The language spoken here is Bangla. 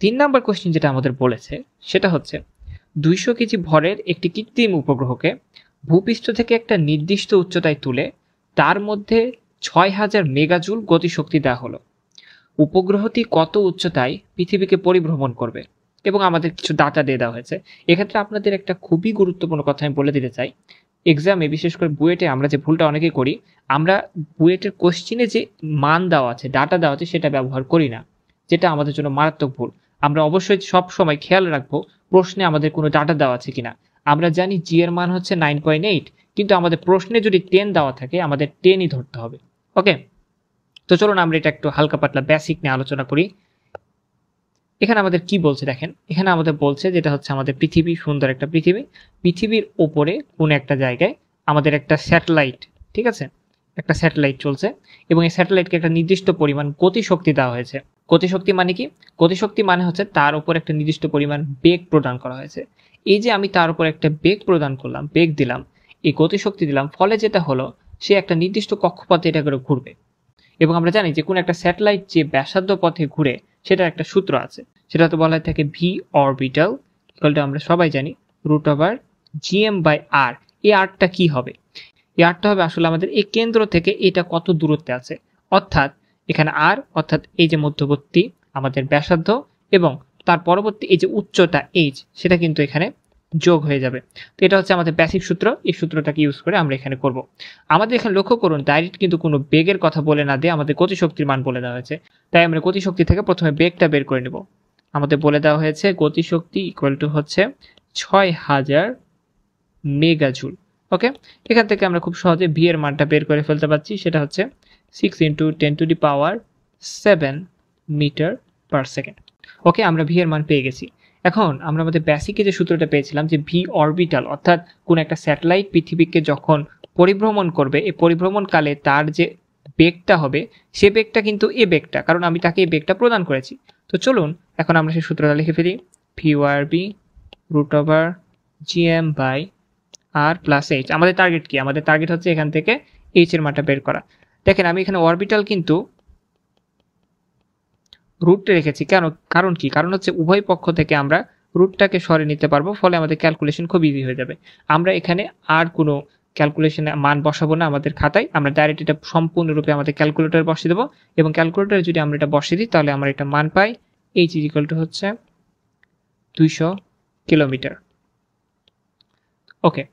3 নাম্বার কোশ্চেন যেটা আমাদের বলেছে সেটা হচ্ছে 200 কেজি ভরের একটি কৃত্রিম উপগ্রহকে ভূপৃষ্ঠ থেকে একটা নির্দিষ্ট উচ্চতায় তুলে তার মধ্যে 6000 মেগাজুল গতিশক্তি দেওয়া হলো। উপগ্রহটি কত উচ্চতায় পৃথিবীকে পরিভ্রমণ করবে এবং আমাদের কিছু ডাটা দিয়ে দেওয়া হয়েছে। এক্ষেত্রে আপনাদের একটা খুবই গুরুত্বপূর্ণ কথা আমি বলে দিতে চাই। এক্সামে বিশেষ করে বুয়েটে আমরা যে ভুলটা অনেকেই করি, আমরা বুয়েটের কোশ্চেনে যে মান দেওয়া আছে, ডাটা দেওয়া আছে সেটা ব্যবহার করি না, যেটা আমাদের জন্য মারাত্মক ভুল। আমরা অবশ্যই সব সময় খেয়াল রাখবো প্রশ্নে আমাদের কোনো ডাটা দেওয়া আছে কিনা। আমরা জানি জি এর মান হচ্ছে 9.8, কিন্তু আমাদের প্রশ্নে যদি 10 দেওয়া থাকে আমাদের 10ই ধরতে হবে। ওকে, তো চলুন আমরা এটা একটু হালকা পাতলা বেসিক নিয়ে আলোচনা করি। এখানে আমাদের কি বলছে দেখেন, এখানে আমাদের বলছে যেটা হচ্ছে আমাদের পৃথিবী, সুন্দর একটা পৃথিবী, পৃথিবীর ওপরে কোন একটা জায়গায় আমাদের একটা স্যাটেলাইট, ঠিক আছে, একটা স্যাটেলাইট চলছে এবং এই স্যাটেলাইটকে একটা নির্দিষ্ট পরিমাণ গতিশক্তি দেওয়া হয়েছে। গতিশক্তি মানে কি? গতিশক্তি মানে হচ্ছে তার উপর একটা নির্দিষ্ট পরিমাণ বেগ প্রদান করা হয়েছে। এই যে আমি তার উপর একটা বেগ প্রদান করলাম, বেগ দিলাম, এই গতিশক্তি দিলাম, ফলে যেটা হলো সে একটা নির্দিষ্ট কক্ষপথে এটা করে ঘুরবে। এবং আমরা জানি যে কোনো একটা স্যাটেলাইট যে ব্যাসার্ধ পথে ঘুরে সেটার একটা সূত্র আছে, সেটা তো বলা থাকে ভি অরবিটাল ইকুয়াল টু, আমরা সবাই জানি, √gm/r। এই আরটা কি হবে? এই আরটা হবে আসলে আমাদের এই কেন্দ্র থেকে এটা কত দূরত্বে আছে, অর্থাৎ এখানে আর অর্থাৎ এই যে মধ্যবর্তী আমাদের ব্যাসার্ধ এবং তার পরবর্তী এই যে উচ্চতা এইচ, সেটা কিন্তু এখানে যোগ হয়ে যাবে। তো এটা হচ্ছে আমাদের বেসিক সূত্র। এই সূত্রটাকে ইউজ করে আমরা এখানে করব। আমাদের এখানে লক্ষ্য করুন ডাইরেক্ট কিন্তু কোনো বেগের কথা বলে না দিয়ে আমাদের গতিশক্তির মান বলে দেওয়া হয়েছে। তাই আমরা গতিশক্তি থেকে প্রথমে বেগটা বের করে নেব। আমাদের বলে দেওয়া হয়েছে গতিশক্তি ইকুয়াল টু হচ্ছে 6000 মেগাজুল। ওকে, এখান থেকে আমরা খুব সহজে ভি এর মানটা বের করে ফেলতে পারছি, সেটা হচ্ছে 6 × 10⁻7 মিটার পার সেকেন্ড। ওকে, আমরা ভি এর মান পেয়ে গেছি। এখন আমরা আমাদের বেসিকে যে সূত্রটা পেয়েছিলাম যে ভি অরবিটাল, অর্থাৎ কোন একটা স্যাটেলাইট পৃথিবীকে যখন পরিভ্রমণ করবে, এই পরিভ্রমণকালে তার যে বেগটা হবে সে বেগটা কিন্তু এ বেগটা, কারণ আমি তাকে এই বেগটা প্রদান করেছি। তো চলুন এখন আমরা সেই সূত্রটা লিখে ফেলি, ভি/বি √gm/r + h। আমাদের টার্গেট কি? আমাদের টার্গেট হচ্ছে এখান থেকে এইচ এর মানটা বের করা। দেখেন আমি এখানে অরবিটাল কিন্তু রুটটা রেখেছি, কেন? কারণ কি? কারণ হচ্ছে উভয় পক্ষ থেকে আমরা রুটটাকে সরিয়ে নিতে পারবো, ফলে আমাদের ক্যালকুলেশন খুব ইজি হয়ে যাবে। আমরা এখানে আর কোনো ক্যালকুলেশনে মান বসাবো না আমাদের খাতায়, আমরা ডাইরেক্ট এটা সম্পূর্ণরূপে আমাদের ক্যালকুলেটরে বসিয়ে দেবো এবং ক্যালকুলেটরে যদি আমরা এটা বসিয়ে দিই তাহলে আমরা এটা মান পাই এইচ ইকুয়াল টু হচ্ছে 200 কিলোমিটার। ওকে,